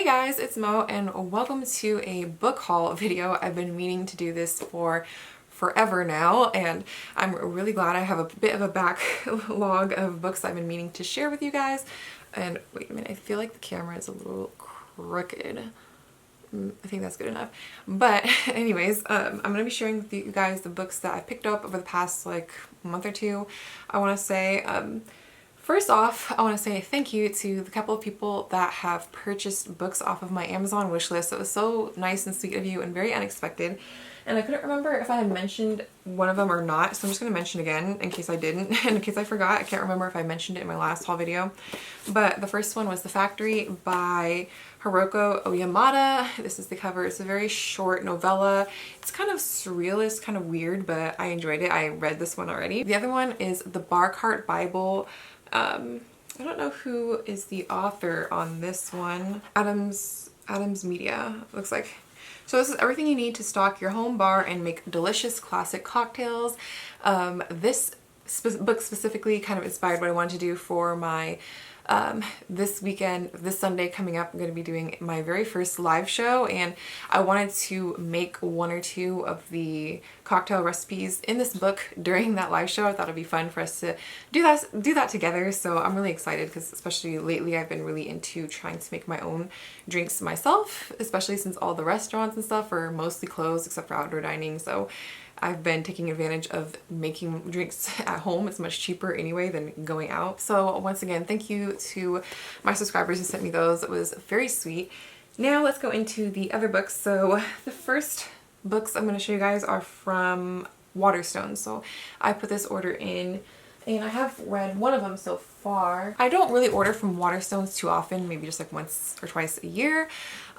guys, it's Mo and welcome to a book haul video. I've been meaning to do this for forever now and I'm really glad I have a bit of a backlog of books I've been meaning to share with you guys. And wait a minute, I feel like the camera is a little crooked. I think that's good enough. But anyways, I'm going to be sharing with you guys the books that I picked up over the past like month or two. I want to say, first off, I want to say thank you to the couple of people that have purchased books off of my Amazon wishlist. It was so nice and sweet of you and very unexpected. And I couldn't remember if I had mentioned one of them or not, so I'm just going to mention again in case I didn't, and in case I forgot. I can't remember if I mentioned it in my last haul video. But the first one was The Factory by Hiroko Oyamada. This is the cover. It's a very short novella. It's kind of surrealist, kind of weird, but I enjoyed it. I read this one already. The other one is The Bar Cart Bible. I don't know who is the author on this one. Adams Media, looks like. So this is everything you need to stock your home bar and make delicious classic cocktails. This book specifically kind of inspired what I wanted to do for my this weekend, this Sunday coming up. I'm going to be doing my very first live show and I wanted to make one or two of the cocktail recipes in this book during that live show. I thought it'd be fun for us to do that together. So I'm really excited because especially lately I've been really into trying to make my own drinks myself, especially since all the restaurants and stuff are mostly closed except for outdoor dining. So I've been taking advantage of making drinks at home. It's much cheaper anyway than going out. So once again, thank you to my subscribers who sent me those. It was very sweet. Now let's go into the other books. So the first books I'm going to show you guys are from Waterstones. So I put this order in and I have read one of them so far. I don't really order from Waterstones too often, maybe just like once or twice a year.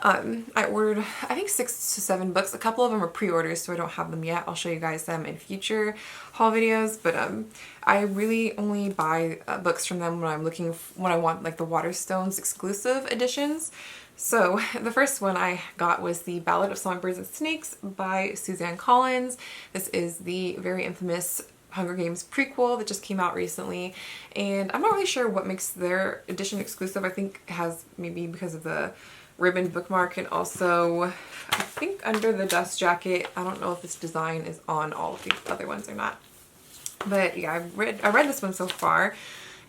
I ordered, I think 6 to 7 books. A couple of them are pre-orders, so I don't have them yet. I'll show you guys them in future haul videos, but I really only buy books from them when when I want like the Waterstones exclusive editions. So the first one I got was the Ballad of Songbirds and Snakes by Suzanne Collins. This is the very infamous Hunger Games prequel that just came out recently, and I'm not really sure what makes their edition exclusive. I think it has maybe because of the ribbon bookmark, and also I think under the dust jacket. I don't know if this design is on all of the other ones or not, but yeah, I read this one so far,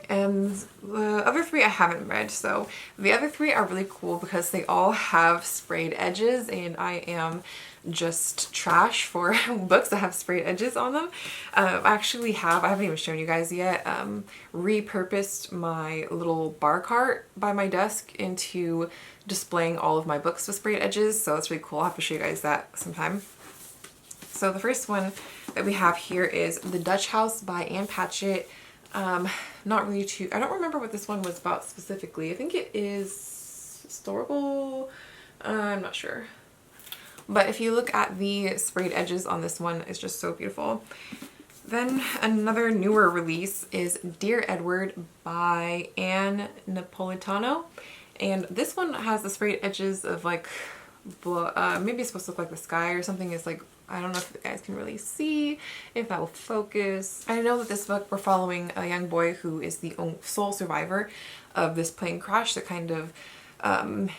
and the other 3 I haven't read. So the other 3 are really cool because they all have sprayed edges, and I am just trash for books that have sprayed edges on them. I haven't even shown you guys yet, repurposed my little bar cart by my desk into displaying all of my books with sprayed edges, so it's really cool. I'll have to show you guys that sometime. So the first one that we have here is The Dutch House by Anne Patchett. Not really I don't remember what this one was about specifically. I think it is historical. I'm not sure. But if you look at the sprayed edges on this one, it's just so beautiful. Then another newer release is Dear Edward by Anne Napolitano. And this one has the sprayed edges of like, maybe it's supposed to look like the sky or something. It's like, I don't know if you guys can really see, if that will focus. I know that this book, we're following a young boy who is the sole survivor of this plane crash that kind of,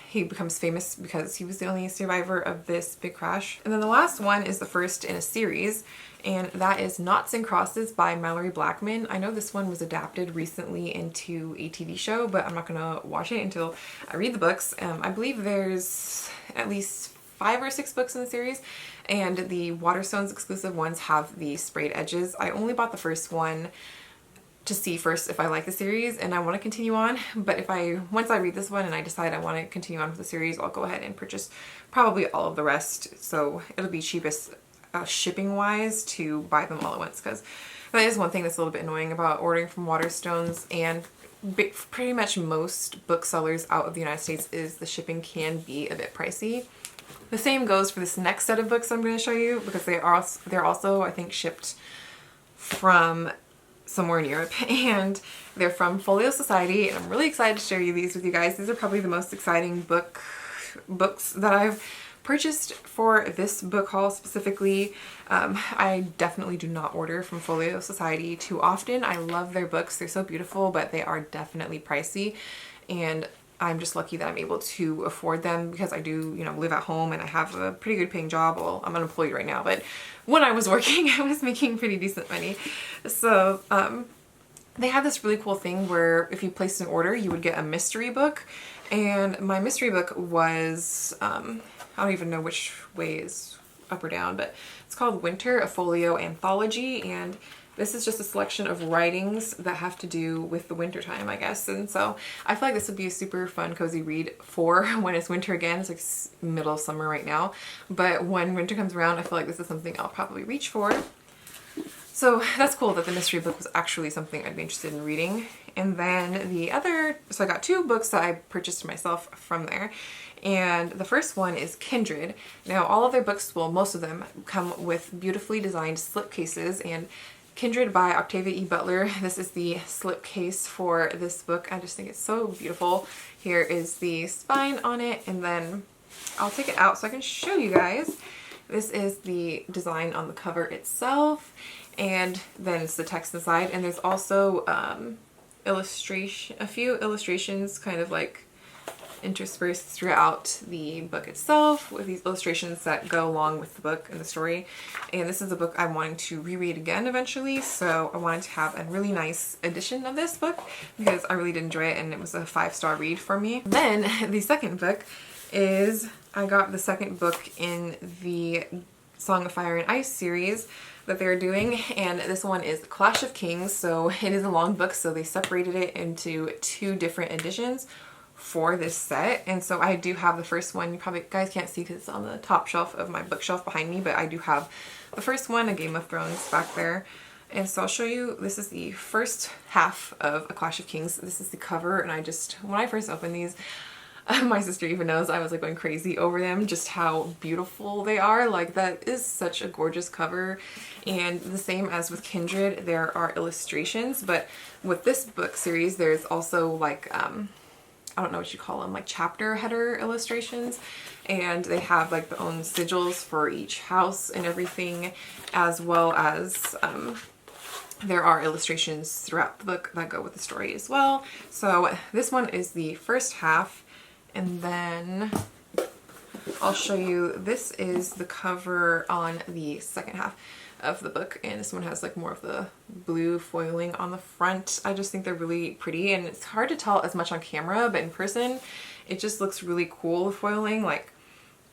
he becomes famous because he was the only survivor of this big crash. And then the last one is the first in a series, and that is Noughts and Crosses by Mallory Blackman. I know this one was adapted recently into a TV show, but I'm not gonna watch it until I read the books. I believe there's at least 5 or 6 books in the series, and the Waterstones exclusive ones have the sprayed edges. I only bought the first one to see first if I like the series and I want to continue on, but once I read this one and I decide I want to continue on with the series, I'll go ahead and purchase probably all of the rest, so it'll be cheapest shipping wise to buy them all at once, because that is one thing that's a little bit annoying about ordering from Waterstones and pretty much most booksellers out of the United States is the shipping can be a bit pricey. The same goes for this next set of books I'm going to show you, because they're also I think shipped from somewhere in Europe, and they're from Folio Society, and I'm really excited to share these with you guys. These are probably the most exciting books that I've purchased for this book haul specifically. I definitely do not order from Folio Society too often. I love their books. They're so beautiful, but they are definitely pricey, and I'm just lucky that I'm able to afford them because I do, you know, live at home and I have a pretty good paying job. Well, I'm unemployed right now, but when I was working, I was making pretty decent money. So, they had this really cool thing where if you placed an order, you would get a mystery book. And my mystery book was, I don't even know which way is up or down, but it's called Winter, a Folio Anthology. And this is just a selection of writings that have to do with the winter time, I guess. And so I feel like this would be a super fun, cozy read for when it's winter again. It's like middle of summer right now. But when winter comes around, I feel like this is something I'll probably reach for. So that's cool that the mystery book was actually something I'd be interested in reading. And then the other, so I got two books that I purchased myself from there. And the first one is Kindred. Now all of their books, well, most of them come with beautifully designed slipcases, and Kindred by Octavia E. Butler. This is the slipcase for this book. I just think it's so beautiful. Here is the spine on it, and then I'll take it out so I can show you guys. This is the design on the cover itself, and then it's the text inside, and there's also a few illustrations kind of like interspersed throughout the book itself with these illustrations that go along with the book and the story. And this is a book I'm wanting to reread again eventually, so I wanted to have a really nice edition of this book because I really did enjoy it and it was a 5-star read for me. Then the second book is, I got the second book in the Song of Fire and Ice series that they're doing, and this one is Clash of Kings. So it is a long book, so they separated it into 2 different editions for this set. And so I do have the first one. You probably guys can't see because it's on the top shelf of my bookshelf behind me, but I do have the first one, A Game of Thrones, back there. And so I'll show you, this is the first half of A Clash of Kings. This is the cover, and I just, when I first opened these, my sister even knows I was like going crazy over them, just how beautiful they are. Like, that is such a gorgeous cover. And the same as with Kindred, there are illustrations, but with this book series there's also like I don't know what you call them, like chapter header illustrations, and they have like their own sigils for each house and everything, as well as there are illustrations throughout the book that go with the story as well. So this one is the first half, and then I'll show you, this is the cover on the second half of the book, and this one has like more of the blue foiling on the front. I just think they're really pretty, and it's hard to tell as much on camera, but in person it just looks really cool, the foiling. Like,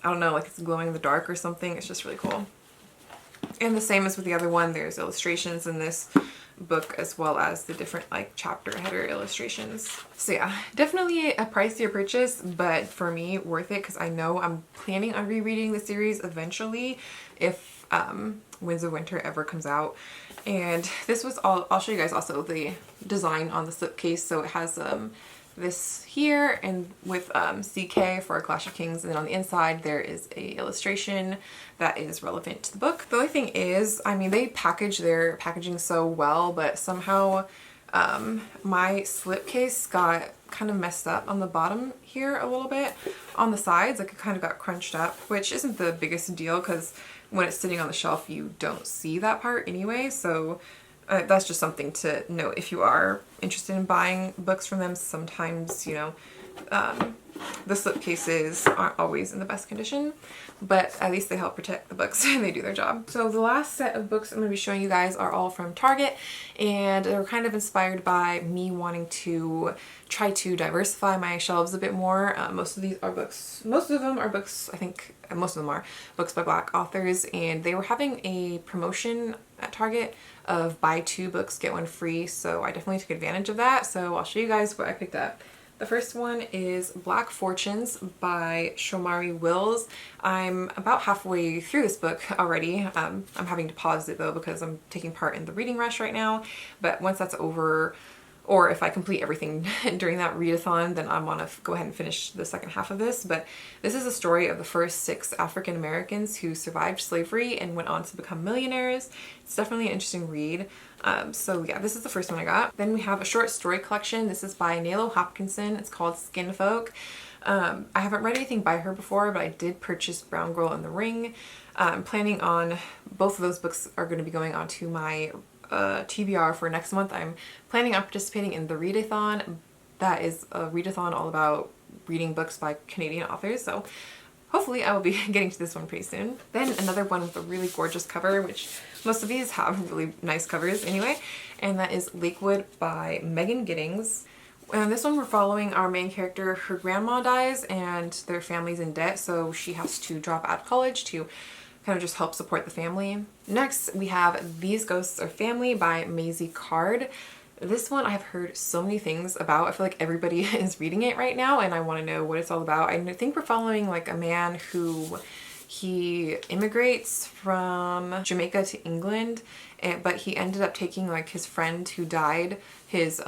I don't know, like it's glowing in the dark or something. It's just really cool. And the same as with the other one, there's illustrations in this book as well as the different like chapter header illustrations. So yeah, definitely a pricier purchase, but for me worth it because I know I'm planning on rereading the series eventually if Winds of Winter ever comes out. And this was all, I'll show you guys also the design on the slipcase. So it has this here, and with CK for A Clash of Kings, and then on the inside there is a illustration that is relevant to the book. The only thing is, I mean, they package their packaging so well, but somehow my slipcase got kind of messed up on the bottom here a little bit on the sides. Like, it kind of got crunched up, which isn't the biggest deal because when it's sitting on the shelf you don't see that part anyway. So that's just something to note if you are interested in buying books from them. Sometimes, you know, the slipcases aren't always in the best condition, but at least they help protect the books and they do their job. So the last set of books I'm going to be showing you guys are all from Target, and they're kind of inspired by me wanting to try to diversify my shelves a bit more. Most of them are books, I think most of them are books by Black authors, and they were having a promotion at Target of buy 2 books get 1 free, so I definitely took advantage of that. So I'll show you guys what I picked up. The first one is Black Fortunes by Shomari Wills. I'm about halfway through this book already. I'm having to pause it though because I'm taking part in the reading rush right now, but once that's over, or if I complete everything during that readathon, then I want to go ahead and finish the second half of this. But this is a story of the first 6 African Americans who survived slavery and went on to become millionaires. It's definitely an interesting read. So yeah, this is the first one I got. Then we have a short story collection. This is by Nalo Hopkinson. It's called Skin Folk. I haven't read anything by her before, but I did purchase Brown Girl in the Ring. I'm planning on, both of those books are going to be going on to my TBR for next month. I'm planning on participating in the readathon, that is a readathon all about reading books by Canadian authors, so hopefully I will be getting to this one pretty soon. Then another one with a really gorgeous cover, which most of these have really nice covers anyway, and that is Lakewood by Megan Giddings. And this one we're following our main character. Her grandma dies and their family's in debt, so she has to drop out of college to kind of just help support the family. Next we have These Ghosts Are Family by Maisie Card. This one I have heard so many things about. I feel like everybody is reading it right now and I want to know what it's all about. I think we're following like a man who he immigrates from Jamaica to England, but he ended up taking like his friend who died, his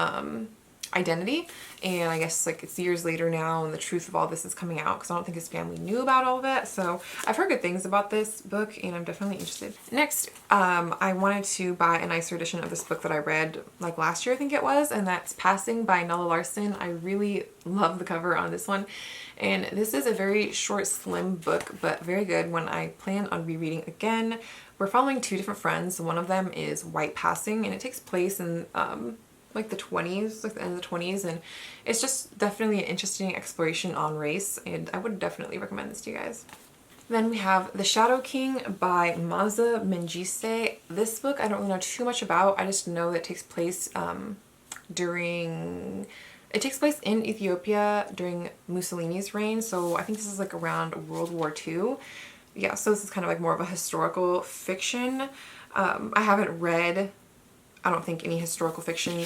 identity, and I guess like it's years later now and the truth of all this is coming out because I don't think his family knew about all of that. So I've heard good things about this book and I'm definitely interested. Next, I wanted to buy a nicer edition of this book that I read like last year I think it was, and that's Passing-Nella Larsen. I really love the cover on this one, and this is a very short slim book but very good one I plan on rereading again. We're following two different friends. One of them is white passing and it takes place in like the 20s, like the end of the 20s, and it's just definitely an interesting exploration on race, and I would definitely recommend this to you guys. Then we have The Shadow King by Maaza Mengiste. This book I don't really know too much about. I just know that it takes place in Ethiopia during Mussolini's reign, so I think this is like around World War II. Yeah, so this is kind of like more of a historical fiction. I haven't read, I don't think, any historical fiction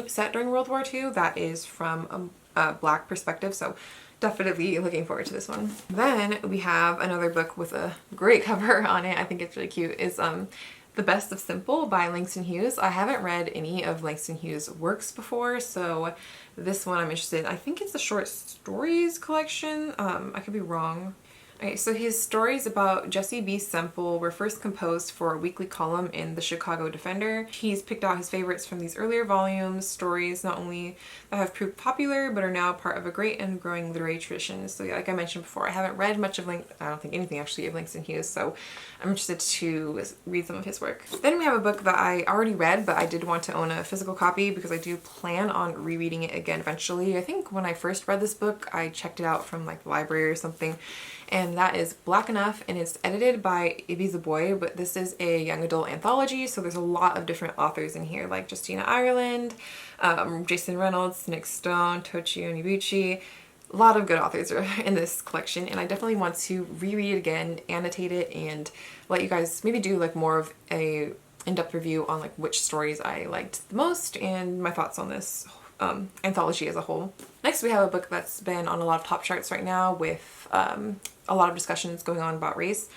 set during World War II that is from a Black perspective, so definitely looking forward to this one. Then we have another book with a great cover on it. I think it's really cute. It's The Best of Simple by Langston Hughes. I haven't read any of Langston Hughes' works before, so this one I'm interested in. I think it's a short stories collection. I could be wrong. Okay, so his stories about Jesse B. Semple were first composed for a weekly column in the Chicago Defender. He's picked out his favorites from these earlier volumes, stories not only that have proved popular but are now part of a great and growing literary tradition. So yeah, like I mentioned before, I haven't read much of I don't think anything actually of Langston Hughes, so I'm interested to read some of his work. Then we have a book that I already read, but I did want to own a physical copy because I do plan on rereading it again eventually. I think when I first read this book, I checked it out from like the library or something, and that is Black Enough, and it's edited by Ibi Zoboi, but this is a young adult anthology, so there's a lot of different authors in here, like Justina Ireland, Jason Reynolds, Nick Stone, Tochi Onibuchi. A lot of good authors are in this collection, and I definitely want to reread it again, annotate it, and let you guys maybe do like more of a in-depth review on like which stories I liked the most and my thoughts on this anthology as a whole. Next we have a book that's been on a lot of top charts right now with a lot of discussions going on about race,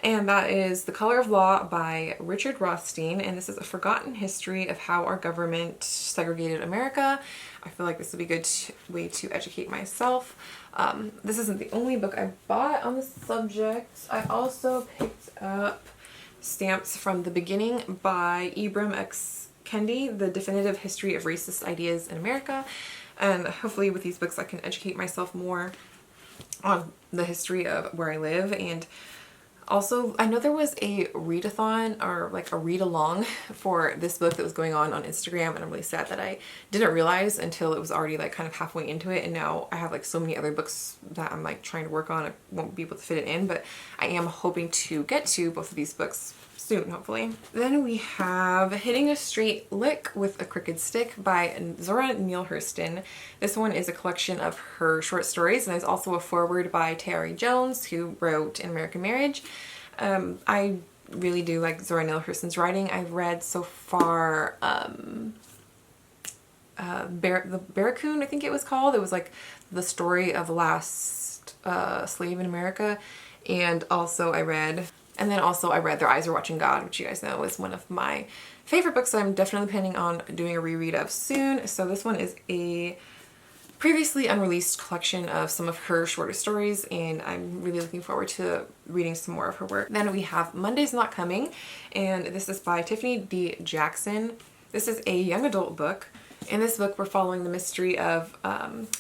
and that is The Color of Law by Richard Rothstein, and this is a forgotten history of how our government segregated America. I feel like this would be a good way to educate myself. This isn't the only book I bought on the subject. I also picked up Stamps from the Beginning by Ibram X. Kendi, The Definitive History of Racist Ideas in America, and hopefully with these books I can educate myself more on the history of where I live. And also I know there was a readathon or like a read along for this book that was going on Instagram, and I'm really sad that I didn't realize until it was already like kind of halfway into it, and now I have like so many other books that I'm like trying to work on. I won't be able to fit it in, but I am hoping to get to both of these books soon, hopefully. Then we have Hitting a Straight Lick with a Crooked Stick by Zora Neale Hurston. This one is a collection of her short stories, and there's also a foreword by Tayari Jones, who wrote An American Marriage. I really do like Zora Neale Hurston's writing. I've read so far the Barracoon, I think it was called. It was like the story of the last slave in America, and also I read Their Eyes Are Watching God, which you guys know is one of my favorite books that I'm definitely planning on doing a reread of soon. So this one is a previously unreleased collection of some of her shorter stories, and I'm really looking forward to reading some more of her work. Then we have Monday's Not Coming, and this is by Tiffany D. Jackson. This is a young adult book. In this book, we're following the mystery of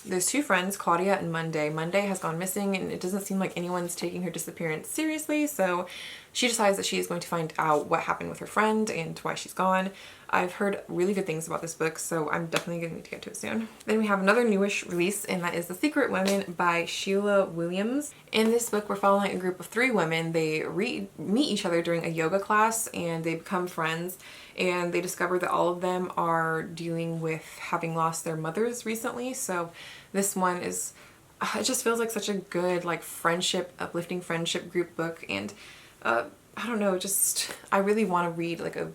there's two friends, Claudia and Monday. Monday has gone missing, and it doesn't seem like anyone's taking her disappearance seriously, so she decides that she is going to find out what happened with her friend and why she's gone. I've heard really good things about this book, so I'm definitely going to need to get to it soon. Then we have another newish release, and that is The Secret Women by Sheila Williams. In this book, we're following a group of 3 women. They meet each other during a yoga class, and they become friends, and they discover that all of them are dealing with having lost their mothers recently. So this one is, it just feels like such a good like friendship, uplifting friendship group book, and I don't know, just I really want to read like a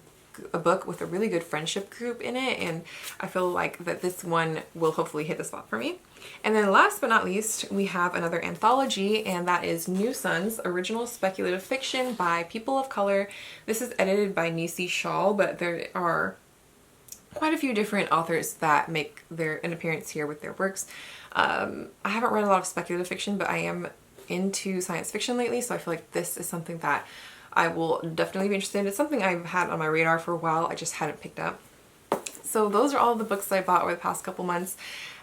book with a really good friendship group in it, and I feel like that this one will hopefully hit the spot for me. And then last but not least, we have another anthology, and that is New Sons, Original Speculative Fiction by People of Color. This is edited by Nisi Shawl, but there are quite a few different authors that make an appearance here with their works. I haven't read a lot of speculative fiction, but I am into science fiction lately, so I feel like this is something that I will definitely be interested in. It's something I've had on my radar for a while, I just hadn't picked up. So those are all the books I bought over the past couple months.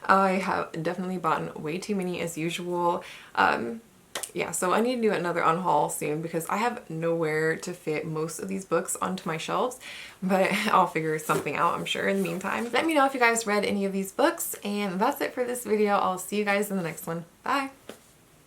I have definitely bought way too many as usual. Yeah, so I need to do another unhaul soon because I have nowhere to fit most of these books onto my shelves, but I'll figure something out, I'm sure, in the meantime. Let me know if you guys read any of these books, and that's it for this video. I'll see you guys in the next one. Bye!